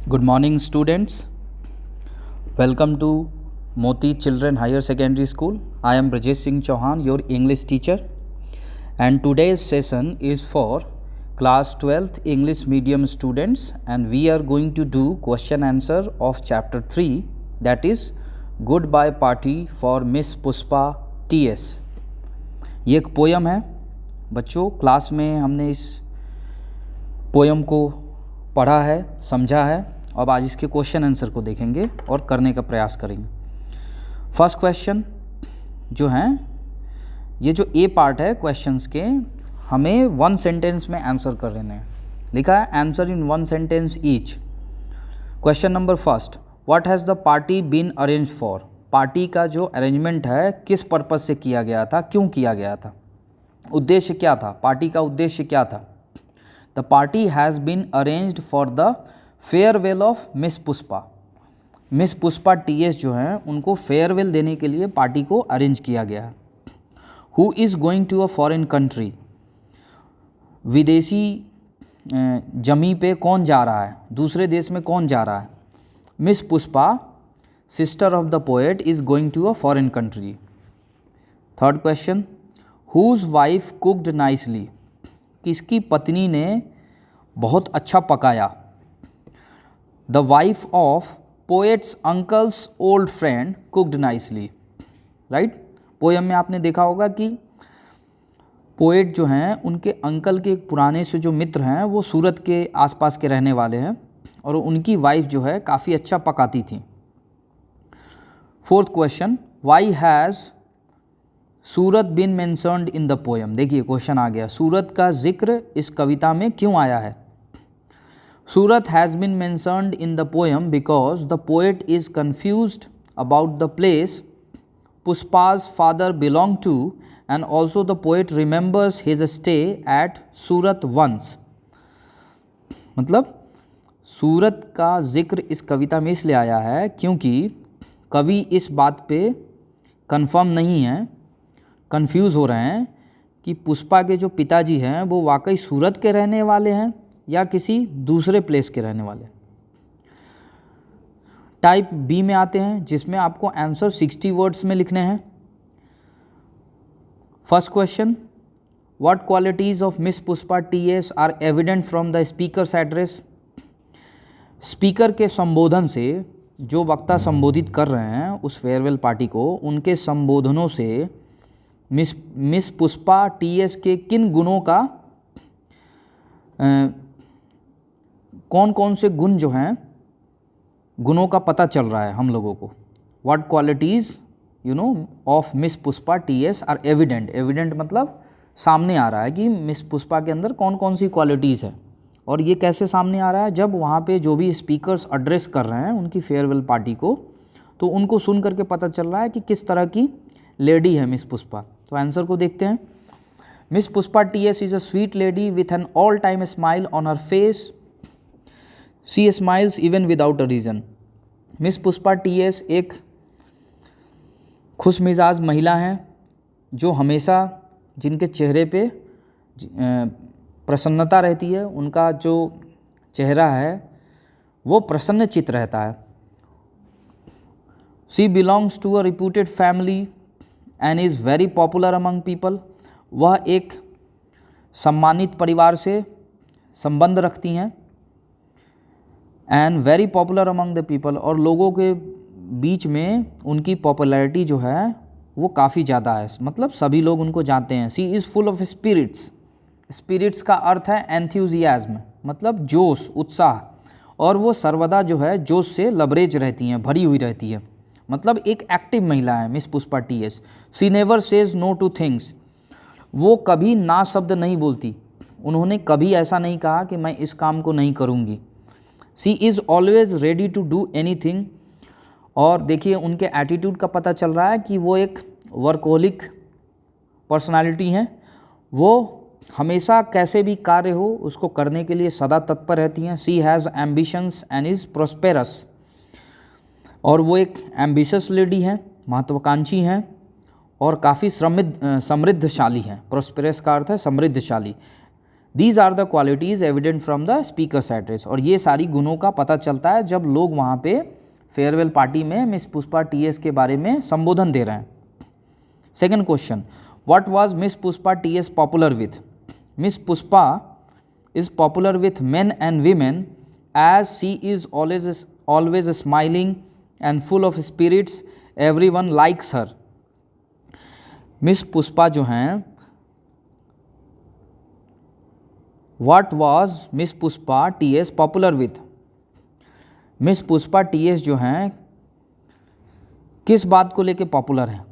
Good morning, students. Welcome to Moti Children Higher Secondary School. I am Brajesh Singh Chauhan, your English teacher, and today's session is for class 12th English medium students, and we are going to do question answer of chapter 3, that is Goodbye Party for Miss Puspa TS. ये एक poem है बच्चों। Class में हमने इस poem को पढ़ा है, समझा है। अब आज इसके क्वेश्चन आंसर को देखेंगे और करने का प्रयास करेंगे। फर्स्ट क्वेश्चन जो हैं, ये जो ए पार्ट है क्वेश्चंस के, हमें वन सेंटेंस में आंसर कर लेने हैं। लिखा है answer in one sentence each. Question number first, what has the party been arrange for? Party का जो अरेंजमेंट है किस पर्पज़ से किया गया था, क्यों किया गया था, उद्देश्य क्या था, पार्टी का उद्देश्य क्या था? The party has been arranged for the farewell of miss Pushpa. Miss Pushpa TS जो हैं उनको फेयरवेल देने के लिए पार्टी को अरेंज किया गया है। Who is going to a foreign country? विदेशी जमी पे कौन जा रहा है, दूसरे देश में कौन जा रहा है? Miss Pushpa sister of the poet is going to a foreign country. Third question, whose wife cooked nicely? किसकी पत्नी ने बहुत अच्छा पकाया? The wife of poet's uncle's old friend cooked nicely. Right, poem में आपने देखा होगा कि पोएट जो हैं उनके अंकल के एक पुराने से जो मित्र हैं वो सूरत के आसपास के रहने वाले हैं और उनकी वाइफ जो है काफ़ी अच्छा पकाती थी। Fourth question, why has Surat been mentioned in the poem? देखिए क्वेश्चन आ गया, सूरत का जिक्र इस कविता में क्यों आया है? Surat has been mentioned in the poem because the poet is confused about the place Pushpa's father belong to and also the poet remembers his stay at Surat once. मतलब सूरत का जिक्र इस कविता में इसलिए आया है क्योंकि कवि इस बात पे कंफर्म नहीं है, कंफ्यूज हो रहे हैं कि पुष्पा के जो पिताजी हैं वो वाकई सूरत के रहने वाले हैं या किसी दूसरे प्लेस के रहने वाले। टाइप बी में आते हैं जिसमें आपको आंसर 60 वर्ड्स में लिखने हैं। First question, what qualities of miss Pushpa TS are evident from the speaker's address? Speaker के संबोधन से, जो वक्ता संबोधित कर रहे हैं उस फेयरवेल पार्टी को, उनके संबोधनों से मिस पुष्पा टीएस के किन गुणों का, कौन कौन से गुण जो हैं, गुणों का पता चल रहा है हम लोगों को। What qualities of miss Pushpa TS are evident? Evident मतलब सामने आ रहा है कि मिस पुष्पा के अंदर कौन कौन सी क्वालिटीज़ है। और ये कैसे सामने आ रहा है? जब वहाँ पे जो भी स्पीकर्स एड्रेस कर रहे हैं उनकी फेयरवेल पार्टी को, तो उनको सुन करके पता चल रहा है कि किस तरह की लेडी है मिस पुष्पा। तो आंसर को देखते हैं। Miss Pushpa TS is a sweet lady with an all time smile on her face. She smiles even without a reason. Miss Pushpa TS एक खुश मिजाज महिला हैं जो हमेशा, जिनके चेहरे पे प्रसन्नता रहती है, उनका जो चेहरा है वो प्रसन्नचित्त रहता है। She belongs to a reputed family and is very popular among people. वह एक सम्मानित परिवार से संबंध रखती हैं। And very popular among the people, और लोगों के बीच में उनकी पॉपुलैरिटी जो है वो काफ़ी ज़्यादा है, मतलब सभी लोग उनको जानते हैं। She is full of spirits. Spirits का अर्थ है एंथ्यूजियाज्म, मतलब जोश, उत्साह, और वो सर्वदा जो है जोश से लबरेज रहती हैं, भरी हुई रहती है। मतलब एक एक्टिव महिला है miss Pushpa TS. She never says no to things. वो कभी ना शब्द नहीं बोलती। उन्होंने कभी ऐसा नहीं कहा कि मैं इस काम को नहीं करूँगी। She is always ready to do anything. और देखिए उनके एटीट्यूड का पता चल रहा है कि वो एक वर्कहोलिक पर्सनालिटी हैं। वो हमेशा कैसे भी कार्य हो उसको करने के लिए सदा तत्पर रहती हैं। She has ambitions and is prosperous. और वो एक एम्बिशियस लेडी हैं, महत्वाकांक्षी हैं और काफ़ी समृद्धशाली हैं। प्रोस्पेरस का अर्थ है समृद्धशाली। These are the qualities evident from the speaker's address. और ये सारी गुणों का पता चलता है जब लोग वहाँ पे फेयरवेल पार्टी में मिस पुष्पा टीएस के बारे में संबोधन दे रहे हैं। Second question, what was miss Pushpa TS popular with? Miss Pushpa is popular with men and women as she is always smiling and full of spirits. Everyone likes her. Miss Pushpa जो हैं, what was miss Pushpa TS popular with? Miss Pushpa TS जो हैं किस बात को लेके popular हैं?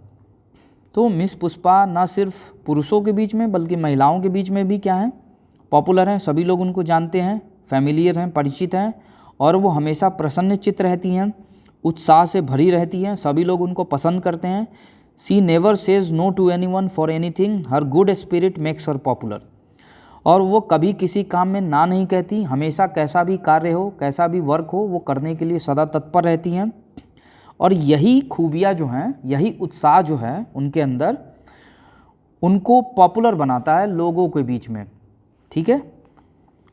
तो मिस पुष्पा ना सिर्फ पुरुषों के बीच में बल्कि महिलाओं के बीच में भी क्या है, पॉपुलर हैं। सभी लोग उनको जानते हैं, फैमिलियर हैं, परिचित हैं, और वो हमेशा प्रसन्नचित्त रहती हैं, उत्साह से भरी रहती हैं, सभी लोग उनको पसंद करते हैं। She never says no to anyone for anything, her good spirit makes her popular. और वो कभी किसी काम में ना नहीं कहती, हमेशा कैसा भी कार्य हो, कैसा भी वर्क हो, वो करने के लिए सदा तत्पर रहती हैं। और यही खूबियाँ जो हैं, यही उत्साह जो है उनके अंदर, उनको पॉपुलर बनाता है लोगों के बीच में। ठीक है।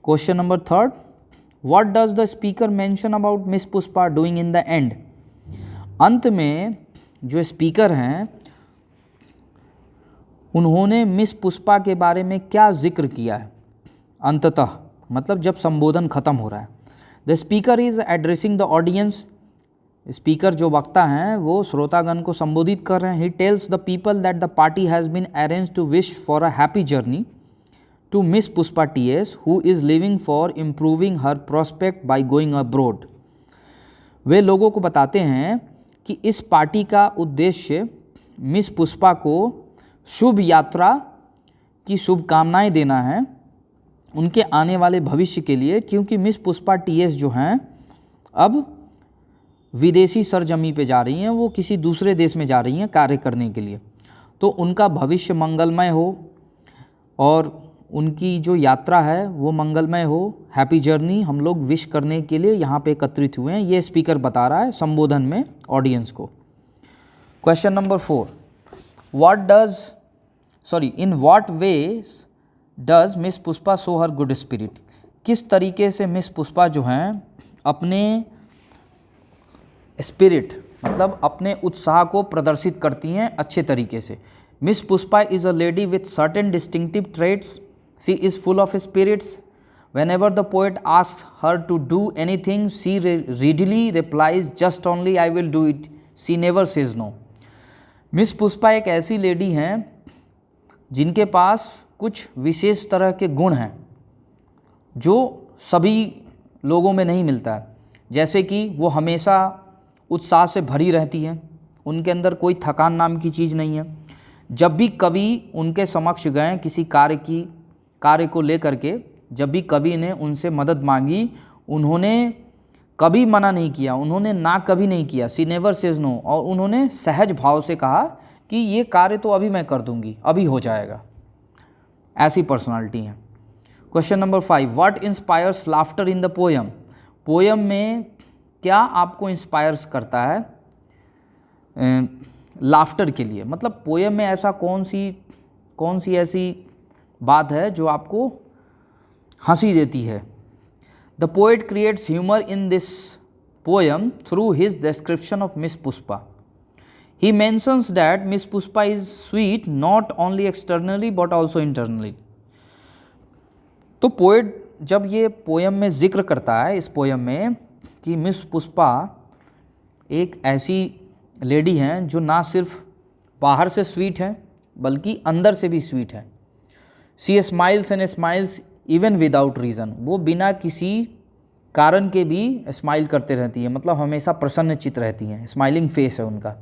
Question number third, what does the speaker mention about miss Pushpa doing in the end? अंत में जो स्पीकर हैं उन्होंने मिस पुष्पा के बारे में क्या जिक्र किया है अंततः, मतलब जब संबोधन खत्म हो रहा है। The speaker is addressing the audience. Speaker जो वक्ता हैं वो श्रोतागण को संबोधित कर रहे हैं। He tells the people that the party has been arrange to wish for a happy journey to Miss Puspa T.S. who is living for improving her prospect by going abroad. वे लोगों को बताते हैं कि इस पार्टी का उद्देश्य miss Pushpa को शुभ यात्रा की शुभकामनाएं देना है उनके आने वाले भविष्य के लिए, क्योंकि मिस पुष्पा टीएस जो हैं अब विदेशी सरजमी पे जा रही हैं, वो किसी दूसरे देश में जा रही हैं कार्य करने के लिए। तो उनका भविष्य मंगलमय हो और उनकी जो यात्रा है वो मंगलमय हो, हैप्पी जर्नी हम लोग विश करने के लिए यहाँ पे एकत्रित हुए हैं। ये स्पीकर बता रहा है संबोधन में ऑडियंस को। Question number 4, in what ways does miss Pushpa show her good spirit? किस तरीके से मिस पुष्पा जो हैं अपने स्पिरिट मतलब अपने उत्साह को प्रदर्शित करती हैं अच्छे तरीके से। Miss Pushpa is a lady with certain distinctive traits. She is full of spirits. Whenever the poet asks her to do anything, she readily replies, "Just only I will do it." She never says no. Miss Pushpa एक ऐसी lady हैं जिनके पास कुछ विशेष तरह के गुण हैं जो सभी लोगों में नहीं मिलता है। जैसे कि वो हमेशा उत्साह से भरी रहती हैं, उनके अंदर कोई थकान नाम की चीज़ नहीं है। जब भी कवि उनके समक्ष गए किसी कार्य को लेकर के, जब भी कवि ने उनसे मदद मांगी, उन्होंने कभी मना नहीं किया, उन्होंने ना कभी नहीं किया। सी नेवर सेज नो। और उन्होंने सहज भाव से कहा कि ये कार्य तो अभी मैं कर दूंगी, अभी हो जाएगा। ऐसी पर्सनालिटी हैं। Question number 5, what inspires laughter in the poem? Poem में क्या आपको इंस्पायर्स करता है लाफ्टर के लिए? मतलब पोयम में ऐसा कौन सी ऐसी बात है जो आपको हंसी देती है? The poet creates humour in this poem through his description of miss Pushpa. He mentions that miss Pushpa is sweet not only externally but also internally. तो पोएट जब ये पोएम में जिक्र करता है इस पोएम में कि मिस पुष्पा एक ऐसी लेडी हैं जो ना सिर्फ बाहर से स्वीट है बल्कि अंदर से भी स्वीट है। She smiles and smiles even without reason. वो बिना किसी कारण के भी स्माइल करते रहती है, मतलब हमेशा प्रसन्नचित्त रहती हैं, स्माइलिंग फेस है उनका।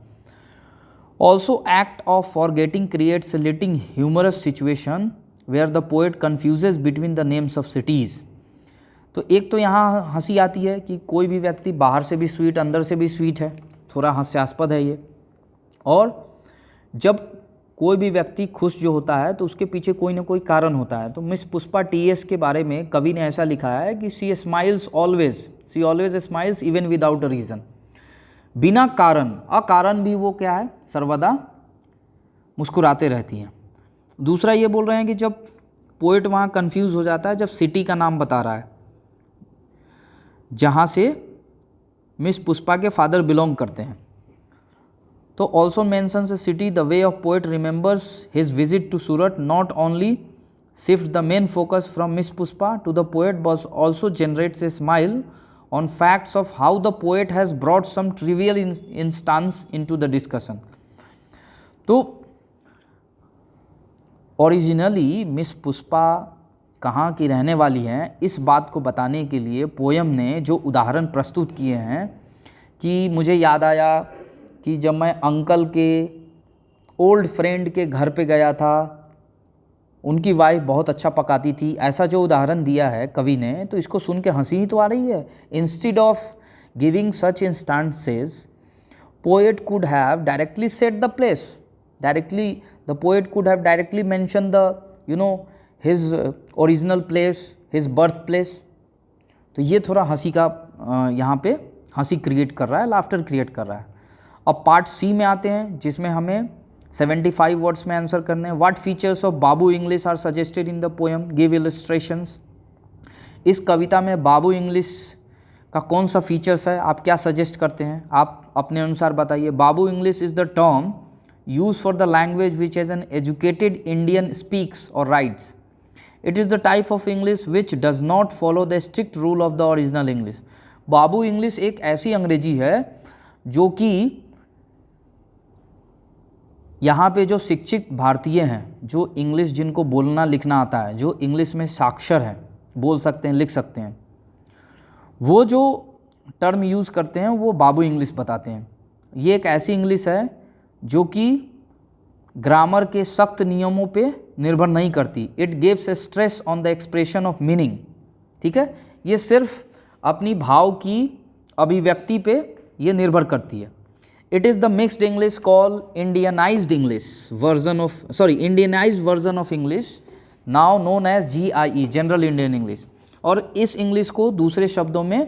Also act of forgetting creates litting humorous situation where the poet confuses between the names of cities. तो एक तो यहाँ हंसी आती है कि कोई भी व्यक्ति बाहर से भी स्वीट अंदर से भी स्वीट है, थोड़ा हास्यास्पद है ये। और जब कोई भी व्यक्ति खुश जो होता है तो उसके पीछे कोई ना कोई कारण होता है। तो मिस पुष्पा टीएस के बारे में कवि ने ऐसा लिखा है कि she always smiles even without a reason. बिना कारण, अकारण भी वो क्या है, सर्वदा मुस्कुराते रहती हैं। दूसरा ये बोल रहे हैं कि जब पोएट वहाँ कंफ्यूज हो जाता है जब सिटी का नाम बता रहा है जहाँ से मिस पुष्पा के फादर बिलोंग करते हैं। तो also mentions a city, the way of poet remembers his visit to Surat not only shift the main focus from miss Pushpa to the poet but also generates a smile on facts of how the poet has brought some trivial instance into the discussion। तो originally miss Pushpa कहाँ की रहने वाली हैं इस बात को बताने के लिए पोयम ने जो उदाहरण प्रस्तुत किए हैं कि मुझे याद आया कि जब मैं अंकल के ओल्ड फ्रेंड के घर पे गया था, उनकी वाइफ बहुत अच्छा पकाती थी, ऐसा जो उदाहरण दिया है कवि ने, तो इसको सुन के हंसी ही तो आ रही है। Instead of giving such instances poet could have directly set the place, directly the poet could have directly mention the his original place, his birth place. तो ये थोड़ा हंसी का यहाँ पे हंसी क्रिएट कर रहा है, लाफ्टर क्रिएट कर रहा है। अब पार्ट सी में आते हैं जिसमें हमें 75 वर्ड्स में आंसर करने हैं। What features of Babu English are suggested in the poem, give illustrations. इस कविता में बाबू इंग्लिश का कौन सा फीचर्स है, आप क्या सजेस्ट करते हैं, आप अपने अनुसार बताइए। Babu English is the term use for the language which as an educated Indian speaks or writes. It is the type of English which does not follow the strict rule of the original English. Babu English एक ऐसी अंग्रेजी है जो कि यहाँ पे जो शिक्षित भारतीय हैं, जो इंग्लिश जिनको बोलना लिखना आता है, जो इंग्लिश में साक्षर हैं, बोल सकते हैं, लिख सकते हैं, वो जो टर्म यूज़ करते हैं वो बाबू इंग्लिश बताते हैं। ये एक ऐसी इंग्लिश है जो कि ग्रामर के सख्त नियमों पे निर्भर नहीं करती। It gives A stress on the expression of meaning. ठीक है, ये सिर्फ अपनी भाव की अभिव्यक्ति पे ये निर्भर करती है। It is the mixed English called Indianized English version of Indianized version of English, now known as GIE, General Indian English। और इस इंग्लिश को दूसरे शब्दों में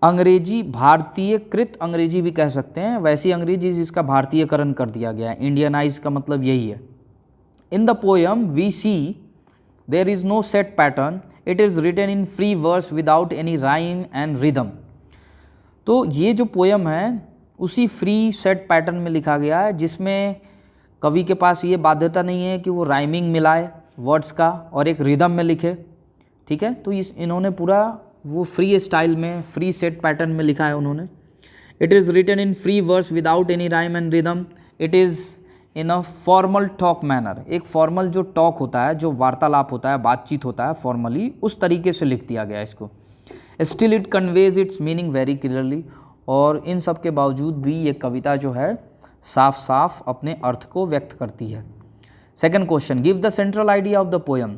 अंग्रेजी, भारतीय कृत अंग्रेजी भी कह सकते हैं, वैसी अंग्रेजी जिसका भारतीयकरण कर दिया गया है। इंडियनाइज का मतलब यही है। In the poem we see there is no set pattern, it is written in free verse without any rhyme and rhythm. तो ये जो पोएम है उसी फ्री सेट पैटर्न में लिखा गया है, जिसमें कवि के पास ये बाध्यता नहीं है कि वो राइमिंग मिलाए वर्ड्स का और एक रिदम में लिखे। ठीक है, तो इन्होंने पूरा वो फ्री स्टाइल में, फ्री सेट पैटर्न में लिखा है उन्होंने। It is written in free verse without any rhyme and rhythm, it is in a formal talk manner. एक फॉर्मल जो टॉक होता है, जो वार्तालाप होता है, बातचीत होता है फॉर्मली, उस तरीके से लिख दिया गया है इसको। Still it conveys it's meaning very clearly. और इन सब के बावजूद भी ये कविता जो है साफ साफ अपने अर्थ को व्यक्त करती है। Second question, give the central idea of the poem.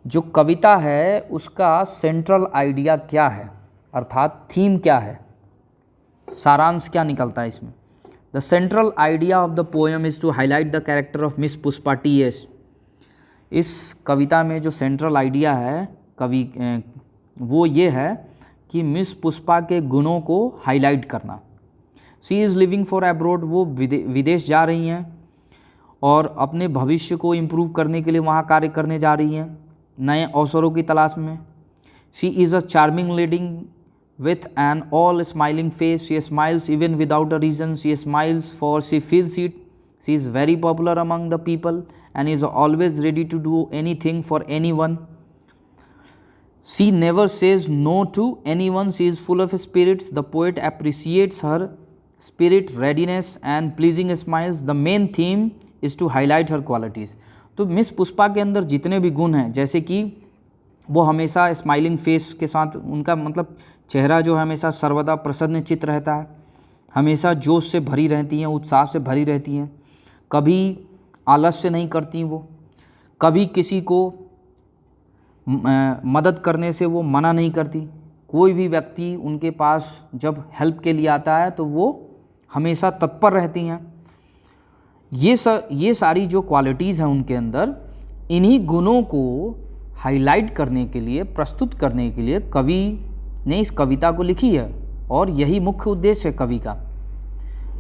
जो कविता है उसका सेंट्रल आइडिया क्या है, अर्थात थीम क्या है, सारांश क्या निकलता है इसमें। The central idea of the poem is to highlight the character of miss Pushpa TS. इस कविता में जो सेंट्रल आइडिया है कवि वो ये है कि मिस पुष्पा के गुणों को हाईलाइट करना। सी इज़ लिविंग फॉर अब्रॉड, वो विदेश जा रही हैं और अपने भविष्य को इम्प्रूव करने के लिए वहाँ कार्य करने जा रही हैं, नए अवसरों की तलाश में। She is a charming lady with an all smiling face, she smiles even without a reason, she smiles for she feels it, she is very popular among the people and is always ready to do anything for anyone. She never says no to anyone, she is full of spirits. The poet appreciates her spirit, readiness and pleasing smiles. The main theme is to highlight her qualities. तो miss Pushpa के अंदर जितने भी गुण हैं, जैसे कि वो हमेशा स्माइलिंग फेस के साथ, उनका मतलब चेहरा जो है हमेशा सर्वदा प्रसन्न चित्त रहता है, हमेशा जोश से भरी रहती हैं, उत्साह से भरी रहती हैं, कभी आलस्य नहीं करती वो, कभी किसी को मदद करने से वो मना नहीं करती। कोई भी व्यक्ति उनके पास जब हेल्प के लिए आता है तो वो हमेशा तत्पर रहती हैं। ये सारी जो क्वालिटीज़ हैं उनके अंदर, इन्हीं गुणों को हाईलाइट करने के लिए, प्रस्तुत करने के लिए कवि ने इस कविता को लिखी है और यही मुख्य उद्देश्य है कवि का,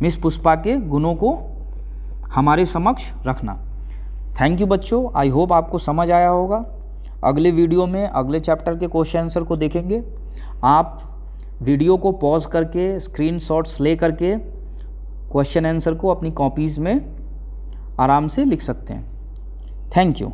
मिस पुष्पा के गुणों को हमारे समक्ष रखना। थैंक यू बच्चों, आई होप आपको समझ आया होगा। अगले वीडियो में अगले चैप्टर के क्वेश्चन आंसर को देखेंगे। आप वीडियो को पॉज करके स्क्रीनशॉट्स ले करके क्वेश्चन आंसर को अपनी कॉपीज़ में आराम से लिख सकते हैं। Thank you.